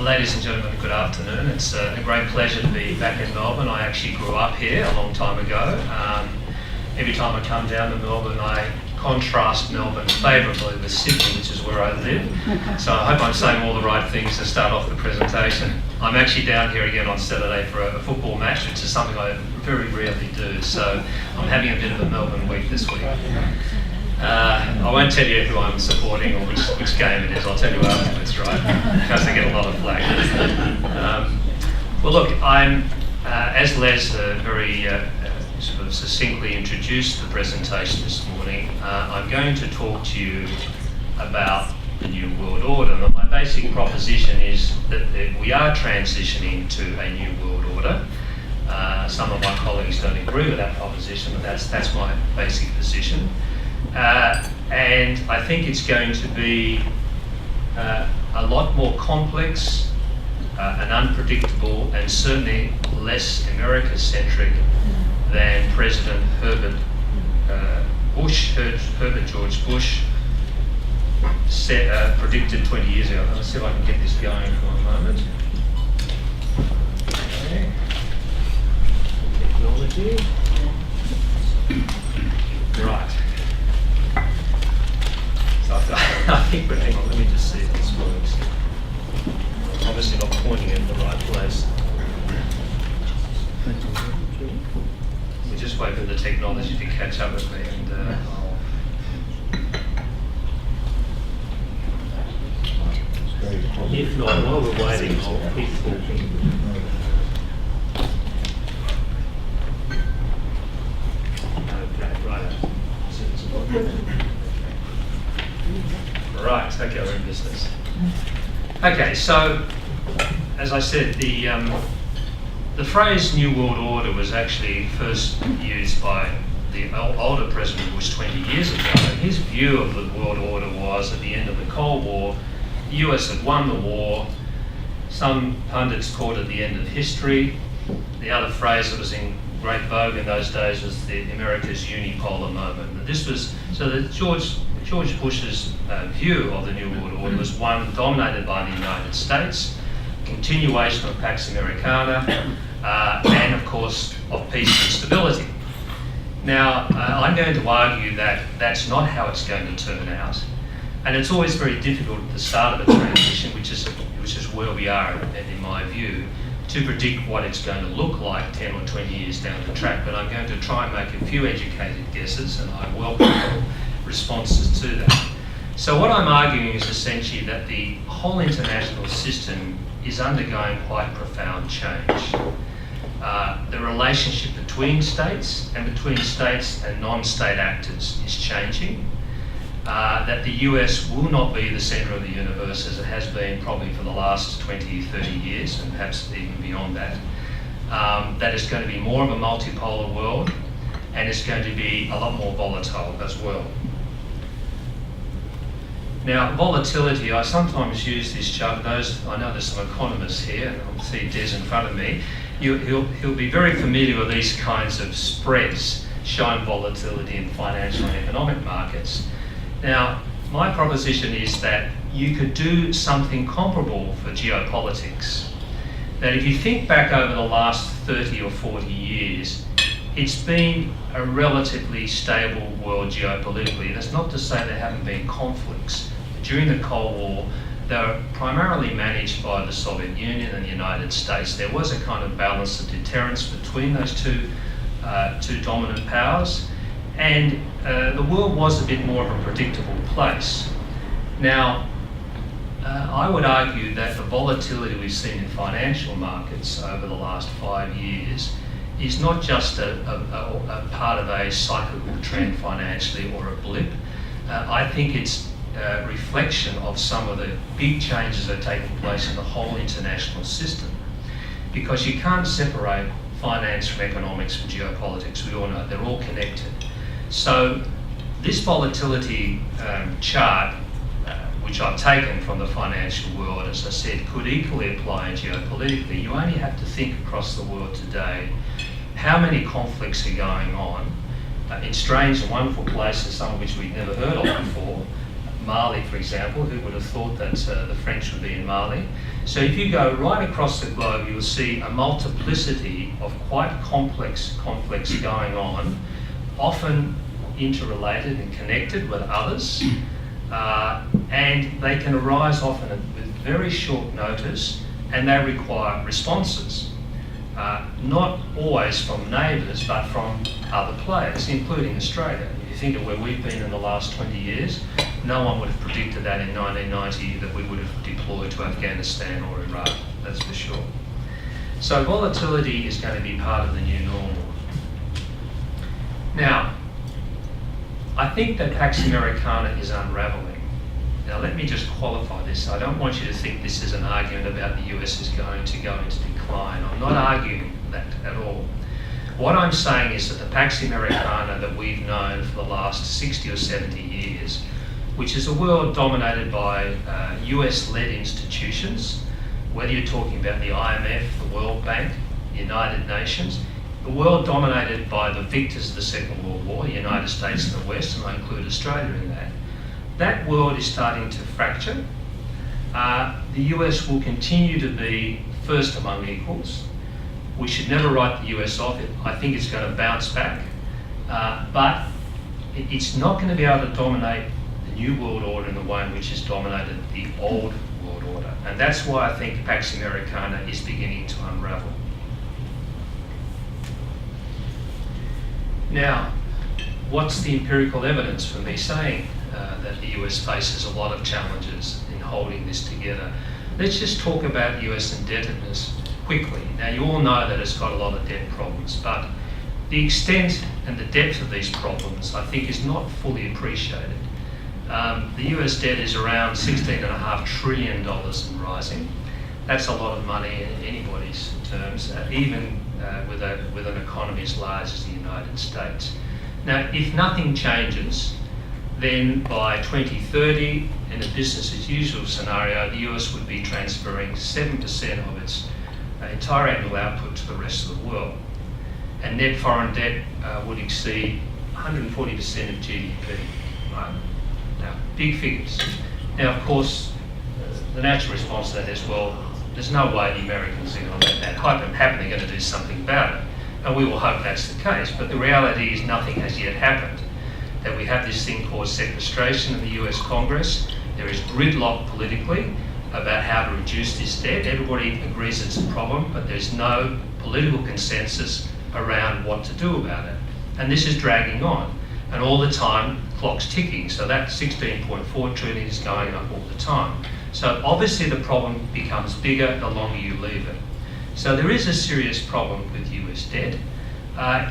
Ladies and gentlemen, good afternoon. It's a great pleasure to be back in Melbourne. I actually grew up here a long time ago. Every time I come down to Melbourne, I contrast Melbourne favourably with Sydney, which is where I live. So I hope I'm saying all the right things to start off the presentation. I'm actually down here again on Saturday for a football match, which is something I very rarely do. So I'm having a bit of a Melbourne week this week. I won't tell you who I'm supporting or which game it is. I'll tell you afterwards, right? Because I get a lot of flack. Well, look, I'm, as Les very sort of succinctly introduced the presentation this morning, I'm going to talk to you about the New World Order. And my basic proposition is that we are transitioning to a New World Order. Some of my colleagues don't agree with that proposition, but that's my basic position. And I think it's going to be a lot more complex and unpredictable, and certainly less America-centric than President Herbert George Bush predicted 20 years ago. Let's see if I can get this going for a moment. Okay. Technology. Right. I think, but hang on, let me just see if this works. Obviously not pointing in the right place. We just wait for the technology to catch up with me, and if not, while we're waiting, I'll keep talking. Okay, right. Right, okay, we're in business. Okay, so as I said, the phrase New World Order was actually first used by the older President Bush 20 years ago. And his view of the world order was, at the end of the Cold War, the US had won the war. Some pundits called it the end of history. The other phrase that was in great vogue in those days was the America's unipolar moment. And this was, so that George Bush's view of the New World Order was one dominated by the United States, continuation of Pax Americana, and of course of peace and stability. Now, I'm going to argue that that's not how it's going to turn out, and it's always very difficult at the start of a transition, which is where we are, in my view, to predict what it's going to look like 10 or 20 years down the track. But I'm going to try and make a few educated guesses, and I welcome responses to that. So what I'm arguing is essentially that the whole international system is undergoing quite profound change. The relationship between states and non-state actors is changing. That the US will not be the centre of the universe as it has been probably for the last 20, 30 years, and perhaps even beyond that. That it's going to be more of a multipolar world, and it's going to be a lot more volatile as well. Now, volatility, I sometimes use this chart. I know there's some economists here, I see Des in front of me. He'll be very familiar with these kinds of spreads showing volatility in financial and economic markets. Now, my proposition is that you could do something comparable for geopolitics. That if you think back over the last 30 or 40 years, it's been a relatively stable world geopolitically. That's not to say there haven't been conflicts. During the Cold War, they were primarily managed by the Soviet Union and the United States. There was a kind of balance of deterrence between those two dominant powers, and the world was a bit more of a predictable place. Now, I would argue that the volatility we've seen in financial markets over the last 5 years is not just a part of a cyclical trend financially or a blip. I think it's a reflection of some of the big changes that are taking place in the whole international system, because you can't separate finance from economics from geopolitics. We all know they're all connected. So this volatility chart, which I've taken from the financial world, as I said, could equally apply geopolitically. You only have to think across the world today how many conflicts are going on in strange and wonderful places, some of which we've never heard of before, Mali, for example. Who would have thought that the French would be in Mali? So if you go right across the globe, you'll see a multiplicity of quite complex conflicts going on, often interrelated and connected with others, and they can arise often with very short notice, and they require responses, not always from neighbours, but from other players, including Australia. If you think of where we've been in the last 20 years, no one would have predicted that in 1990 that we would have deployed to Afghanistan or Iraq, that's for sure. So volatility is going to be part of the new normal. Now, I think that Pax Americana is unraveling. Now let me just qualify this. I don't want you to think this is an argument about the US is going to go into decline. I'm not arguing that at all. What I'm saying is that the Pax Americana that we've known for the last 60 or 70 years, which is a world dominated by US-led institutions, whether you're talking about the IMF, the World Bank, the United Nations, the world dominated by the victors of the Second World War, the United States and the West, and I include Australia in that. That world is starting to fracture. The US will continue to be first among equals. We should never write the US off. I think it's going to bounce back, but it's not going to be able to dominate the new world order in the way in which it's dominated the old world order. And that's why I think Pax Americana is beginning to unravel. Now, what's the empirical evidence for me saying that the US faces a lot of challenges in holding this together? Let's just talk about US indebtedness quickly. Now, you all know that it's got a lot of debt problems, but the extent and the depth of these problems, I think, is not fully appreciated. The US debt is around $16.5 trillion and rising. That's a lot of money in anybody's terms, even with an economy as large as the United States. Now, if nothing changes, then by 2030, in a business as usual scenario, the US would be transferring 7% of its entire annual output to the rest of the world. And net foreign debt would exceed 140% of GDP. Right? Now, big figures. Now, of course, the natural response to that is, well, there's no way the Americans are going to let that happen. They're going to do something about it. And we will hope that's the case. But the reality is nothing has yet happened. That we have this thing called sequestration in the US Congress. There is gridlock politically about how to reduce this debt. Everybody agrees it's a problem, but there's no political consensus around what to do about it. And this is dragging on. And all the time, clock's ticking. So that 16.4 trillion is going up all the time. So obviously the problem becomes bigger the longer you leave it. So there is a serious problem with US debt.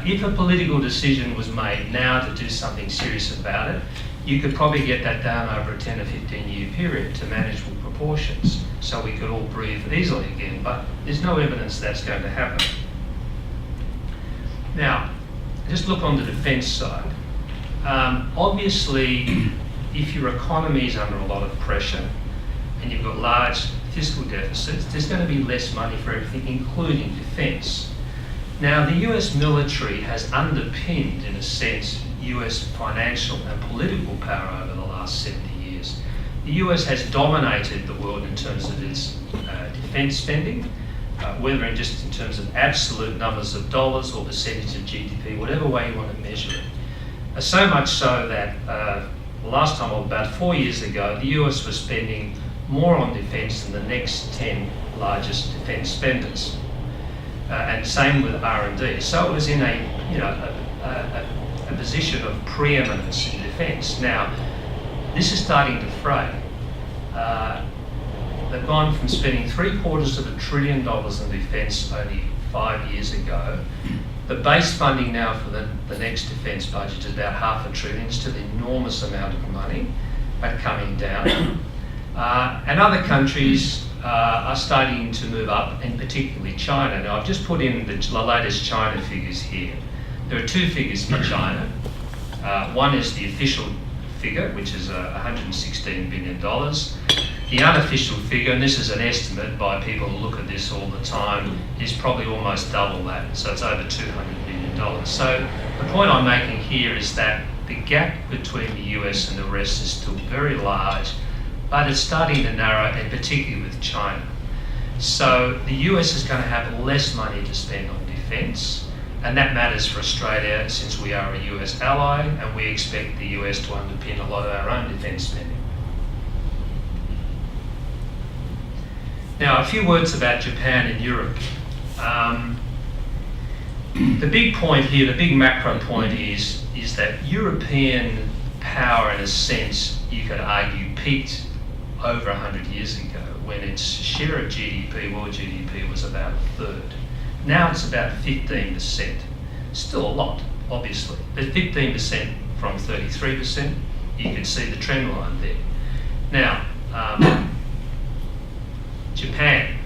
If a political decision was made now to do something serious about it, you could probably get that down over a 10 or 15 year period to manageable proportions, so we could all breathe easily again, but there's no evidence that's going to happen. Now, just look on the defence side. Obviously, if your economy is under a lot of pressure and you've got large fiscal deficits, there's going to be less money for everything, including defence. Now, the US military has underpinned, in a sense, US financial and political power over the last 70 years. The US has dominated the world in terms of its defence spending, whether just in terms of absolute numbers of dollars or percentage of GDP, whatever way you want to measure it. So much so that last time, about 4 years ago, the US was spending more on defence than the next 10 largest defence spenders. And same with R&D. So it was in a position of preeminence in defence. Now, this is starting to fray. They've gone from spending $750 billion in defence only 5 years ago. The base funding now for the next defence budget is about $500 billion, still an enormous amount of money, but coming down. And other countries are starting to move up, and particularly China. Now, I've just put in the latest China figures here. There are two figures for China. One is the official figure, which is $116 billion. The unofficial figure, and this is an estimate by people who look at this all the time, is probably almost double that. So it's over $200 billion. So the point I'm making here is that the gap between the US and the rest is still very large, but it's starting to narrow, and particularly with China. So the US is going to have less money to spend on defence, and that matters for Australia since we are a US ally, and we expect the US to underpin a lot of our own defence spending. Now, a few words about Japan and Europe. The big point here, the big macro point is that European power, in a sense, you could argue, peaked over 100 years ago when its share of GDP, world GDP, was about a third. Now it's about 15%. Still a lot, obviously, but 15% from 33%, you can see the trend line there. Now, Japan,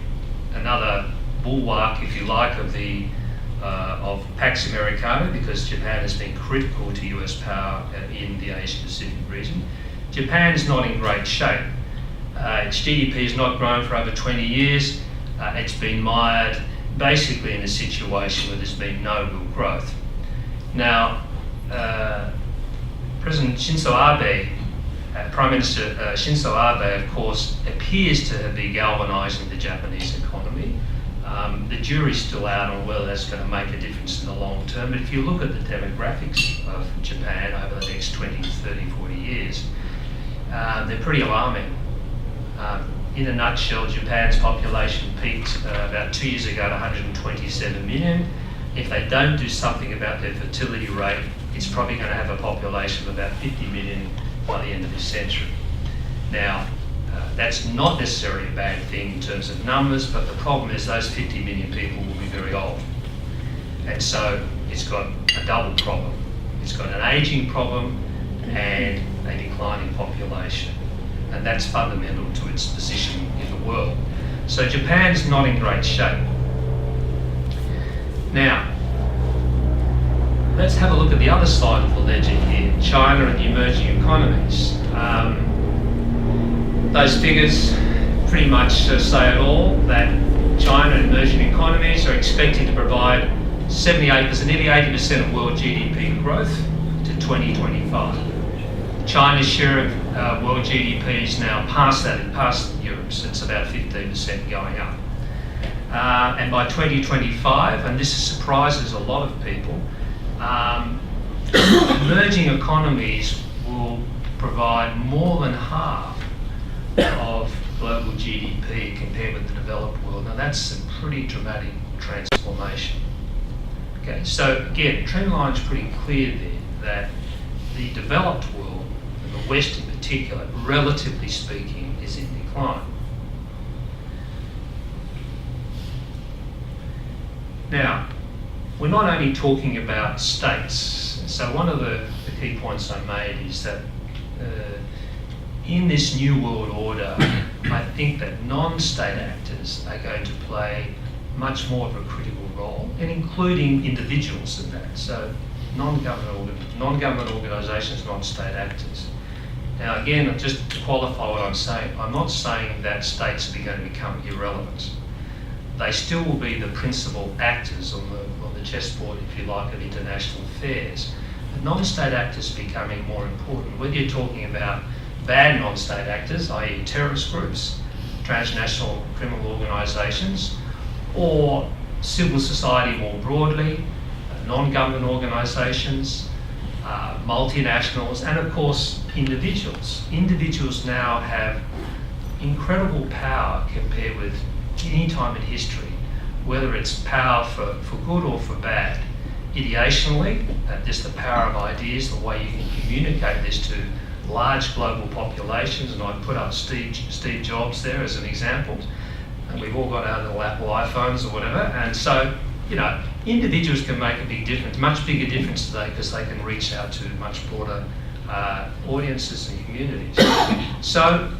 another bulwark, if you like, of Pax Americana, because Japan has been critical to US power in the Asia Pacific region. Japan's not in great shape. Its GDP has not grown for over 20 years. It's been mired basically in a situation where there's been no real growth. Now, President Shinzo Abe, Prime Minister Shinzo Abe, of course, appears to be galvanising the Japanese economy. The jury's still out on whether that's going to make a difference in the long term, but if you look at the demographics of Japan over the next 20, 30, 40 years, they're pretty alarming. In a nutshell, Japan's population peaked about 2 years ago at 127 million. If they don't do something about their fertility rate, it's probably going to have a population of about 50 million by the end of this century. Now, that's not necessarily a bad thing in terms of numbers, but the problem is those 50 million people will be very old. And so it's got a double problem. It's got an ageing problem and a declining population. And that's fundamental to its position in the world. So Japan's not in great shape. Now, let's have a look at the other side of the ledger here, China and the emerging economies. Those figures pretty much say it all, that China and emerging economies are expected to provide 78%, nearly 80% of world GDP growth to 2025. China's share of world GDP is now past Europe's, so it's about 15% going up. And by 2025, and this surprises a lot of people, emerging economies will provide more than half of global GDP compared with the developed world. Now that's a pretty dramatic transformation. Okay, so again, trend line's pretty clear there that the developed world, and the West in particular, relatively speaking, is in decline. Now, we're not only talking about states. So one of the key points I made is that in this new world order, I think that non-state actors are going to play much more of a critical role, and including individuals in that. So non-government organisations, non-state actors. Now again, just to qualify what I'm saying, I'm not saying that states are going to become irrelevant. They still will be the principal actors on the chessboard, if you like, of international affairs. But non-state actors are becoming more important. Whether you're talking about bad non-state actors, i.e. terrorist groups, transnational criminal organisations, or civil society more broadly, non-government organisations, multinationals, and of course individuals. Individuals now have incredible power compared with any time in history, whether it's power for good or for bad. Ideationally, just the power of ideas, the way you can communicate this to large global populations, and I put up Steve Jobs there as an example, and we've all got our little Apple iPhones or whatever, and so, you know, individuals can make a big difference, much bigger difference today because they can reach out to much broader audiences and communities. So,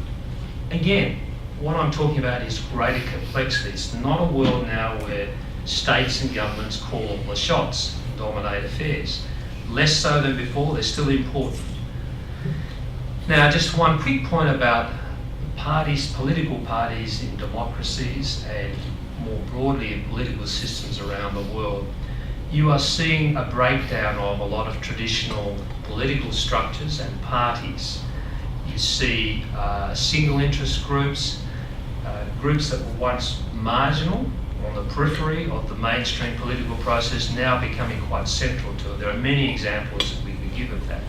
again, what I'm talking about is greater complexity. It's not a world now where states and governments call all the shots and dominate affairs. Less so than before, they're still important. Now, just one quick point about parties, political parties in democracies and more broadly in political systems around the world. you are seeing a breakdown of a lot of traditional political structures and parties. You see single interest groups, groups that were once marginal on the periphery of the mainstream political process now becoming quite central to it. There are many examples that we could give of that.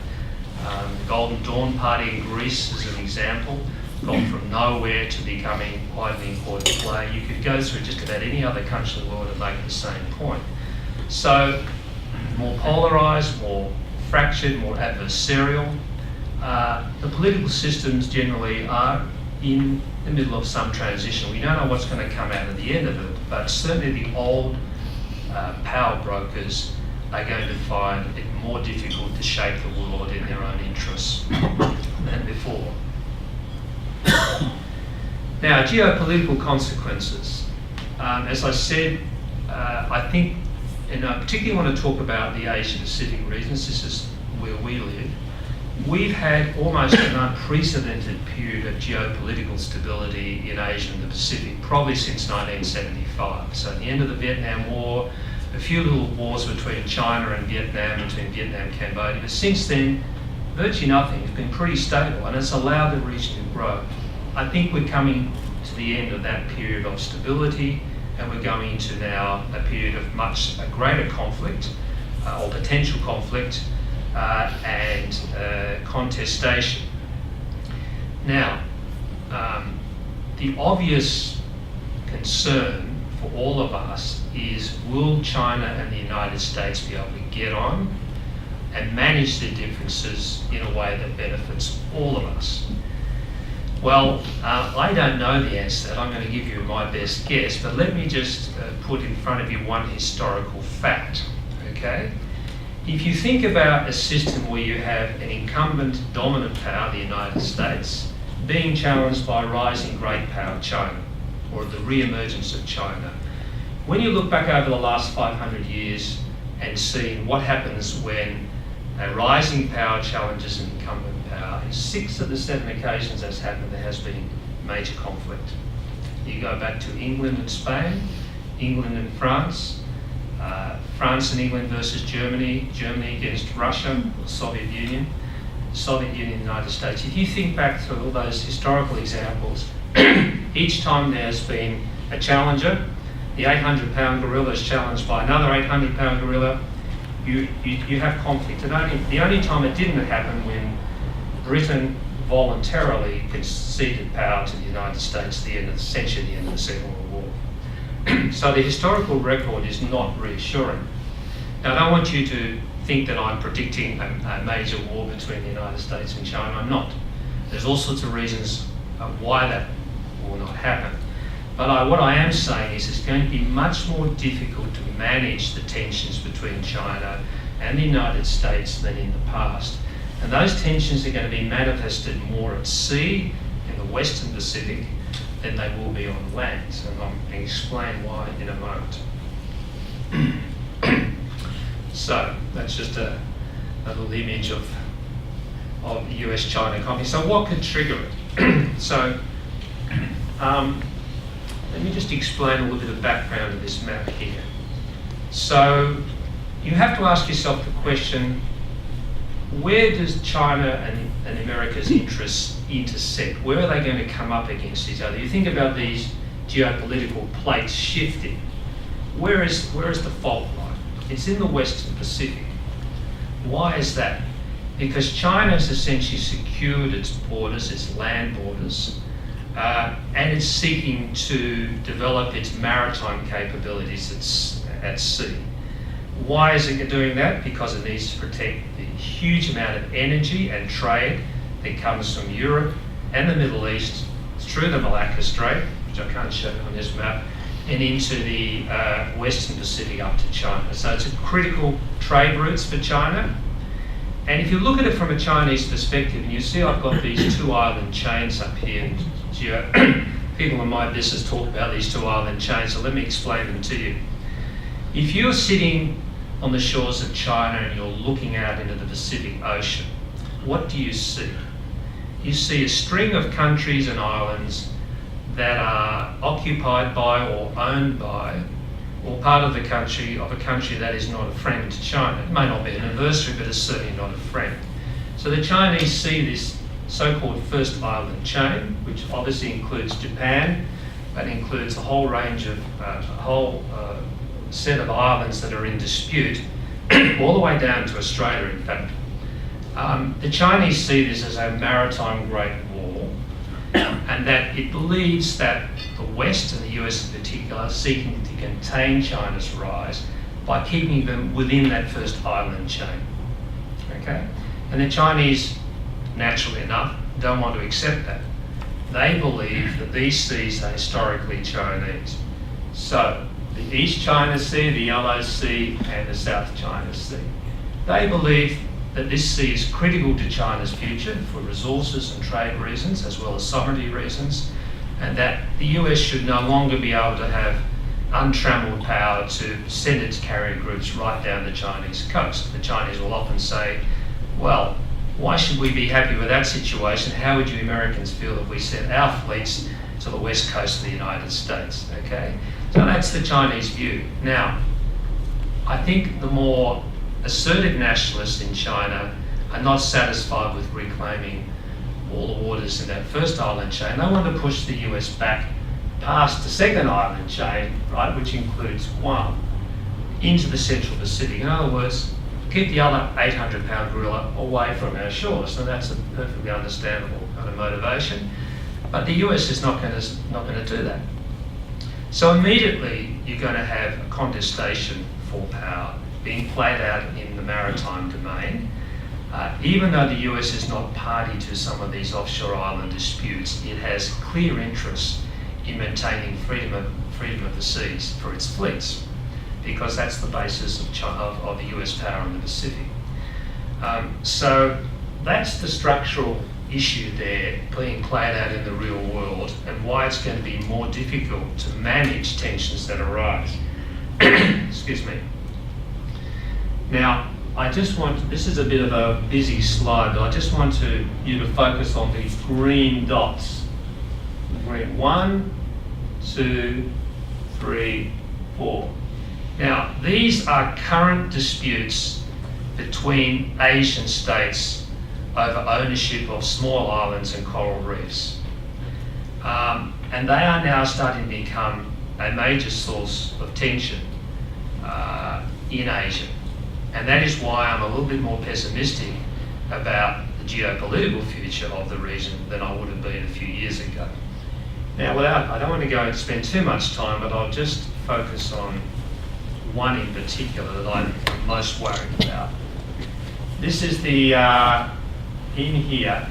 The Golden Dawn Party in Greece is an example, gone from nowhere to becoming quite an important player. You could go through just about any other country in the world and make the same point. So, more polarised, more fractured, more adversarial. The political systems generally are in the middle of some transition. We don't know what's going to come out of the end of it, but certainly the old power brokers are going to find it more difficult to shape the world in their own interests than before. Now, geopolitical consequences. As I said, I think, and I particularly want to talk about the Asia-Pacific regions. This is where we live. We've had almost an unprecedented period of geopolitical stability in Asia and the Pacific, probably since 1975. So at the end of the Vietnam War, a few little wars between China and Vietnam, between Vietnam and Cambodia, but since then, virtually nothing. It's been pretty stable, and it's allowed the region to grow. I think we're coming to the end of that period of stability, and we're going into now a period of much greater conflict, or potential conflict, and contestation. Now, the obvious concern for all of us is, will China and the United States be able to get on and manage their differences in a way that benefits all of us? Well, I don't know the answer to that. I'm going to give you my best guess, but let me just put in front of you one historical fact, okay? If you think about a system where you have an incumbent dominant power, the United States, being challenged by rising great power, China, or the re-emergence of China, when you look back over the last 500 years and see what happens when a rising power challenges an incumbent power, in 6 of the 7 occasions that's happened, there has been major conflict. You go back to England and Spain, England and France, France and England versus Germany, Germany against Russia, the Soviet Union, and the United States. If you think back through all those historical examples, each time there's been a challenger, the 800-pound gorilla is challenged by another 800-pound gorilla, you have conflict. And the only time it didn't happen when Britain voluntarily conceded power to the United States at the end of the century, the end of the Second World War. So the historical record is not reassuring. Now, I don't want you to think that I'm predicting a major war between the United States and China. I'm not. There's all sorts of reasons why that will not happen. But what I am saying is it's going to be much more difficult to manage the tensions between China and the United States than in the past. And those tensions are going to be manifested more at sea in the Western Pacific than they will be on land. And I'm going to explain why in a moment. So that's just a little image of the USChina Copy. So what could trigger it? So let me just explain a little bit of background of this map here. So you have to ask yourself the question, where does China and America's interests intersect? Where are they going to come up against each other? You think about these geopolitical plates shifting. Where is the fault line? It's in the Western Pacific. Why is that? Because China has essentially secured its borders, its land borders, and it's seeking to develop its maritime capabilities at sea. Why is it doing that? Because it needs to protect the huge amount of energy and trade that comes from Europe and the Middle East through the Malacca Strait, which I can't show you on this map, and into the Western Pacific up to China. So it's a critical trade routes for China. And if you look at it from a Chinese perspective, and you see I've got these 2 island chains up here, and people in my business talk about these 2 island chains, so let me explain them to you. If you're sitting on the shores of China and you're looking out into the Pacific Ocean, what do you see? You see a string of countries and islands that are occupied by or owned by or part of a country that is not a friend to China. It may not be an adversary, but it's certainly not a friend. So the Chinese see this so-called first island chain, which obviously includes Japan, but includes a whole range of, set of islands that are in dispute, all the way down to Australia, in fact. The Chinese see this as a maritime Great War, and that it believes that the West, and the US in particular, are seeking to contain China's rise by keeping them within that first island chain. Okay? And the Chinese, naturally enough, don't want to accept that. They believe that these seas are historically Chinese. So, the East China Sea, the Yellow Sea, and the South China Sea. They believe that this sea is critical to China's future for resources and trade reasons, as well as sovereignty reasons, and that the US should no longer be able to have untrammeled power to send its carrier groups right down the Chinese coast. The Chinese will often say, well, why should we be happy with that situation? How would you Americans feel if we sent our fleets to the west coast of the United States? Okay, so that's the Chinese view. Now, I think the more assertive nationalists in China are not satisfied with reclaiming all the waters in that first island chain. They want to push the US back past the second island chain, right, which includes Guam, into the Central Pacific. In other words, keep the other 800-pound gorilla away from our shores, and that's a perfectly understandable kind of motivation. But the US is not going to do that. So immediately you're going to have a contestation for power being played out in the maritime domain. Even though the US is not party to some of these offshore island disputes, it has clear interest in maintaining freedom of the seas for its fleets, because that's the basis of the US power in the Pacific. So that's the structural issue there being played out in the real world, and why it's going to be more difficult to manage tensions that arise. Excuse me. Now, I just want, this is a bit of a busy slide, but I just want you to focus on these green dots. Green 1, 2, 3, 4. Now, these are current disputes between Asian states over ownership of small islands and coral reefs. And they are now starting to become a major source of tension in Asia. And that is why I'm a little bit more pessimistic about the geopolitical future of the region than I would have been a few years ago. Now, I don't want to go and spend too much time, but I'll just focus on one in particular that I'm most worried about. This is the, in here,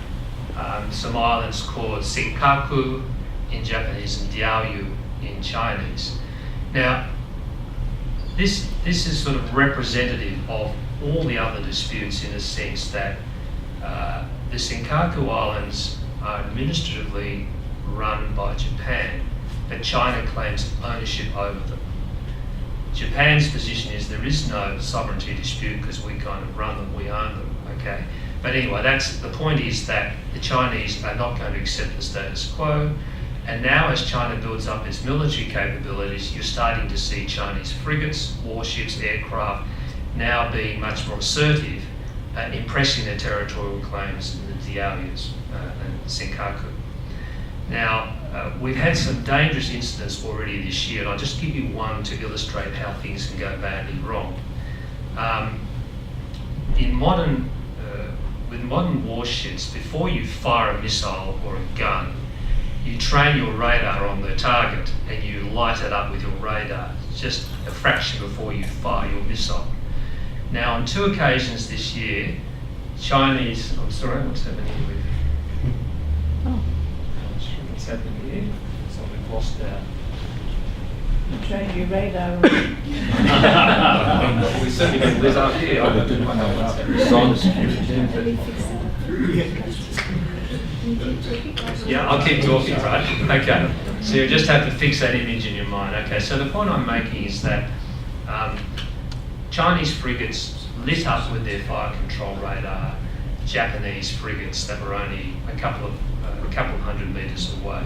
some islands called Senkaku in Japanese and Diaoyu in Chinese. Now, this is sort of representative of all the other disputes, in a sense that the Senkaku Islands are administratively run by Japan, but China claims ownership over them. Japan's position is there is no sovereignty dispute because we kind of run them, we own them, okay? But anyway, the point is that the Chinese are not going to accept the status quo. And now, as China builds up its military capabilities, you're starting to see Chinese frigates, warships, aircraft now being much more assertive, impressing their territorial claims in the Diaoyus and Senkaku. Now, we've had some dangerous incidents already this year, and I'll just give you one to illustrate how things can go badly wrong. With modern warships, before you fire a missile or a gun, you train your radar on the target and you light it up with your radar just a fraction before you fire your missile. Now, on 2 occasions this year, Chinese, I'm sorry, what's happening with? Oh. I'm not sure what's happening here. Something lost out. You train your radar. We certainly got this up here. I don't know what's happening. Yeah, I'll keep talking, right? Okay, so you just have to fix that image in your mind. Okay, so the point I'm making is that Chinese frigates lit up with their fire control radar Japanese frigates that were only a couple of hundred metres away.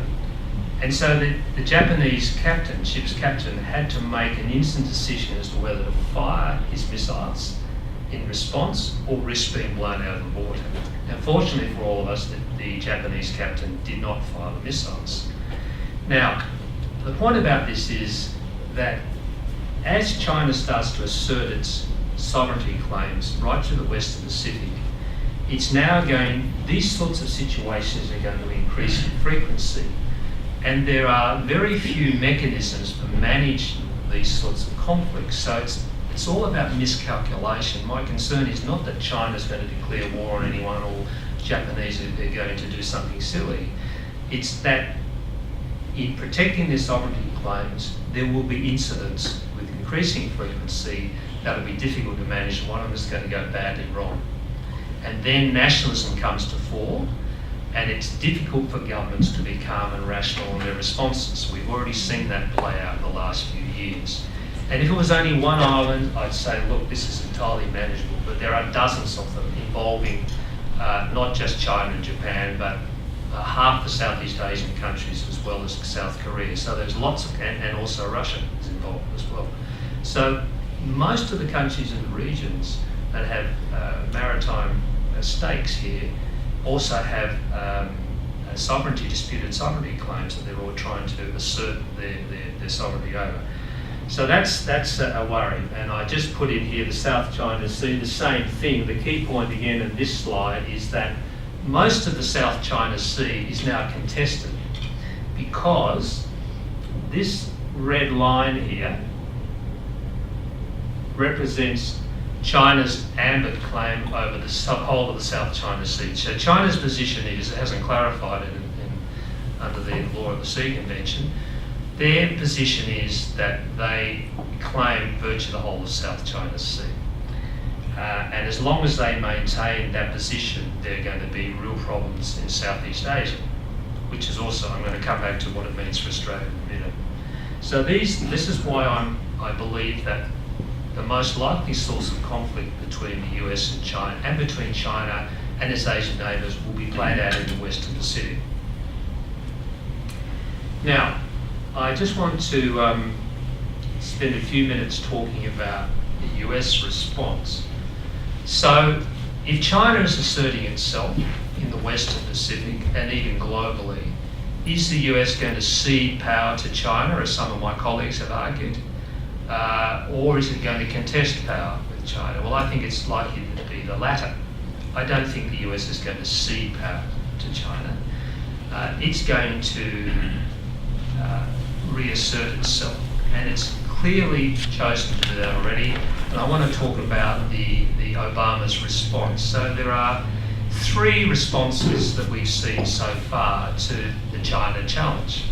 And so the Japanese captain, ship's captain, had to make an instant decision as to whether to fire his missiles in response or risk being blown out of the water. Now, fortunately for all of us, the Japanese captain did not fire the missiles. Now, the point about this is that as China starts to assert its sovereignty claims right to the Western Pacific, it's now these sorts of situations are going to increase in frequency. And there are very few mechanisms for managing these sorts of conflicts. So it's all about miscalculation. My concern is not that China's going to declare war on anyone or Japanese are going to do something silly. It's that in protecting their sovereignty claims, there will be incidents with increasing frequency that will be difficult to manage. One of them is going to go badly wrong. And then nationalism comes to fore, and it's difficult for governments to be calm and rational in their responses. We've already seen that play out in the last few years. And if it was only one island, I'd say, look, this is entirely manageable, but there are dozens of them involving not just China and Japan, but half the Southeast Asian countries as well as South Korea. So there's lots of, and also Russia is involved as well. So most of the countries in the regions that have maritime stakes here also have disputed sovereignty claims that they're all trying to assert their sovereignty over. So that's a worry. And I just put in here the South China Sea, the same thing. The key point again in this slide is that most of the South China Sea is now contested because this red line here represents China's ambit claim over the whole of the South China Sea. So China's position is, it hasn't clarified it under the law of the sea convention, their position is that they claim virtually the whole of South China Sea. And as long as they maintain that position, there are going to be real problems in Southeast Asia, which is also, I'm going to come back to what it means for Australia in a minute. So this is why I believe that the most likely source of conflict between the US and China, and between China and its Asian neighbours, will be played out in the Western Pacific. Now, I just want to spend a few minutes talking about the US response. So, if China is asserting itself in the Western Pacific and even globally, is the US going to cede power to China, as some of my colleagues have argued? Or is it going to contest power with China? Well, I think it's likely to be the latter. I don't think the US is going to cede power to China. It's going to reassert itself, and it's clearly chosen to do that already. And I want to talk about the Obama's response. So there are three responses that we've seen so far to the China challenge.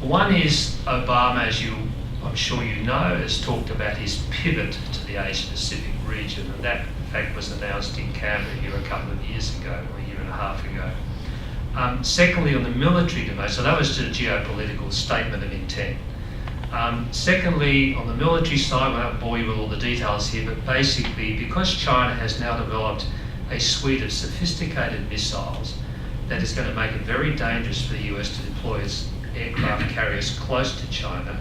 One is Obama, as I'm sure you know, has talked about his pivot to the Asia-Pacific region, and that, in fact, was announced in Canberra here a couple of years ago, or a year and a half ago. Secondly, on the military domain, so that was a geopolitical statement of intent. Secondly, on the military side, I won't bore you with all the details here, but basically, because China has now developed a suite of sophisticated missiles that is going to make it very dangerous for the US to deploy its aircraft carriers close to China,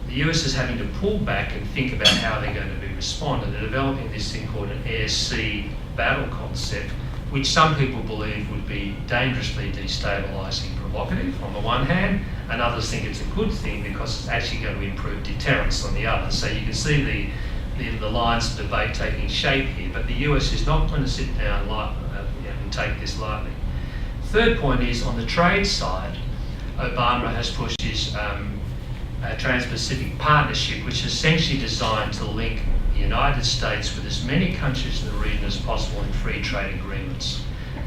the US is having to pull back and think about how they're going to be responded. They're developing this thing called an air-sea battle concept, which some people believe would be dangerously destabilising, provocative on the one hand, and others think it's a good thing because it's actually going to improve deterrence on the other. So you can see the lines of debate taking shape here, but the US is not going to sit down and take this lightly. Third point is, on the trade side, Obama has pushed his Trans-Pacific Partnership, which is essentially designed to link the United States with as many countries in the region as possible in free trade agreements,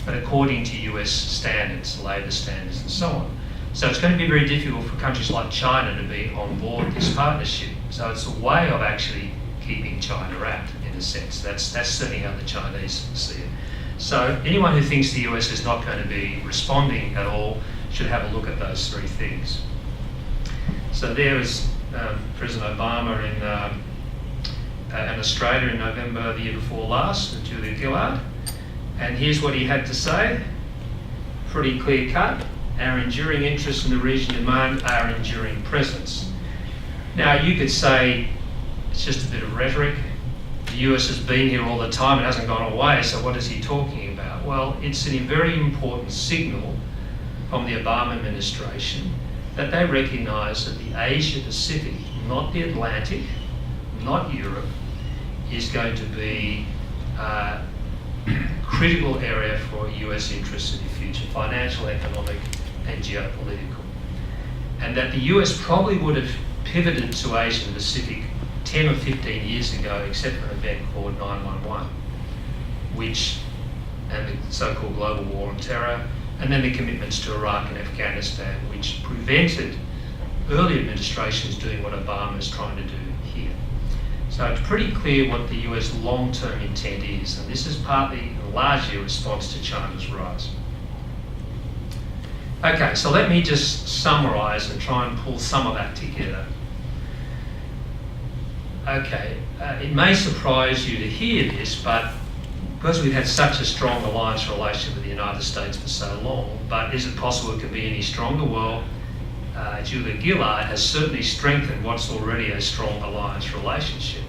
but according to US standards, labour standards and so on. So it's going to be very difficult for countries like China to be on board this partnership. So it's a way of actually keeping China out, in a sense. That's certainly how the Chinese see it. So anyone who thinks the US is not going to be responding at all should have a look at those three things. So there is President Obama in Australia in November the year before last with Julia Gillard. And here's what he had to say. Pretty clear cut. our enduring interest in the region demand our enduring presence. Now, you could say it's just a bit of rhetoric. The US has been here all the time, it hasn't gone away, so what is he talking about? Well, it's a very important signal from the Obama administration that they recognise that the Asia Pacific, not the Atlantic, not Europe, is going to be a critical area for US interests in the future, financial, economic and geopolitical. And that the US probably would have pivoted to Asia Pacific 10 or 15 years ago, except for an event called 9/11, and the so-called global war on terror, and then the commitments to Iraq and Afghanistan, which prevented early administrations doing what Obama is trying to do here. So it's pretty clear what the US long-term intent is, and this is partly, largely a response to China's rise. Okay, so let me just summarise and try and pull some of that together. Okay, it may surprise you to hear this, but because we've had such a strong alliance relationship with the United States for so long, but is it possible it could be any stronger? Well, Julia Gillard has certainly strengthened what's already a strong alliance relationship.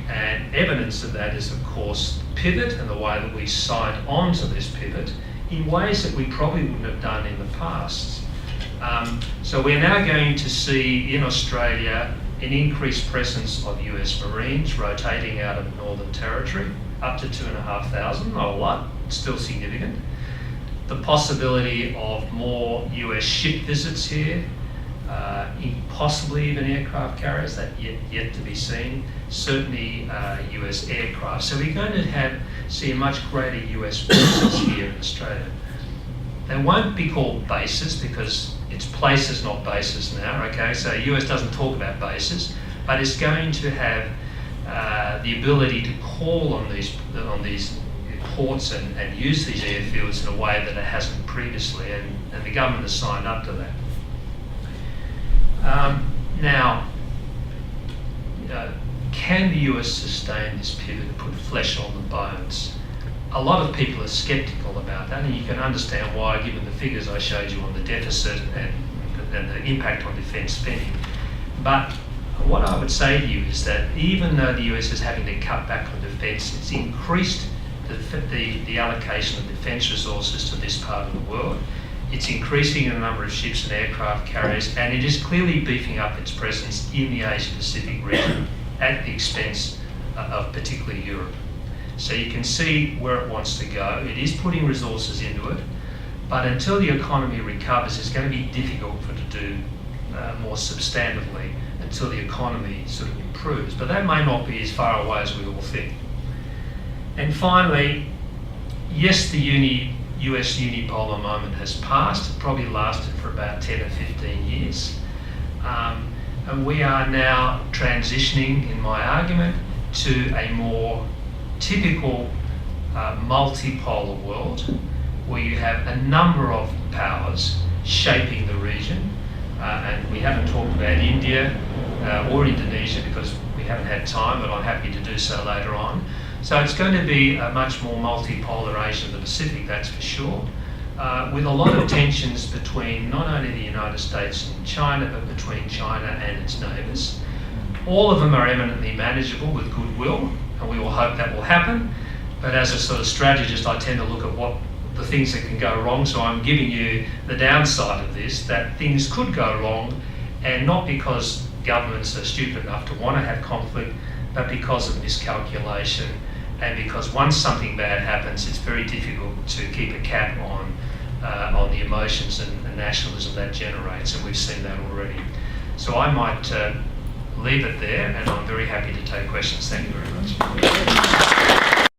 And evidence of that is, of course, pivot and the way that we signed on to this pivot in ways that we probably wouldn't have done in the past. So we're now going to see in Australia an increased presence of US Marines rotating out of Northern Territory, up to 2,500, not a lot, still significant. The possibility of more US ship visits here, possibly even aircraft carriers, that yet to be seen, certainly US aircraft. So we're going to see a much greater US presence here in Australia. They won't be called bases because it's places, not bases now, okay? So US doesn't talk about bases, but it's going to have the ability to call on these ports and use these airfields in a way that it hasn't previously, and the government has signed up to that. Now, can the US sustain this pivot and put flesh on the bones? A lot of people are sceptical about that, and you can understand why, given the figures I showed you on the deficit and the impact on defence spending. But what I would say to you is that even though the US is having to cut back on defence, it's increased the allocation of defence resources to this part of the world. It's increasing the number of ships and aircraft carriers, and it is clearly beefing up its presence in the Asia Pacific region at the expense of particularly Europe. So you can see where it wants to go. It is putting resources into it, but until the economy recovers, it's going to be difficult for it to do more substantively until the economy sort of improves. But that may not be as far away as we all think. And finally, yes, the US unipolar moment has passed. It probably lasted for about 10 or 15 years. And we are now transitioning, in my argument, to a more typical multipolar world where you have a number of powers shaping the region. And we haven't talked about India or Indonesia because we haven't had time, but I'm happy to do so later on. So it's going to be a much more multipolar Asia of the Pacific, that's for sure, with a lot of tensions between not only the United States and China, but between China and its neighbours. All of them are eminently manageable with goodwill, and we will hope that will happen. But as a sort of strategist, I tend to look at what the things that can go wrong, so I'm giving you the downside of this, that things could go wrong, and not because governments are stupid enough to want to have conflict, but because of miscalculation, and because once something bad happens, it's very difficult to keep a cap on the emotions and nationalism that generates, and we've seen that already. So I might leave it there, and I'm very happy to take questions. Thank you very much.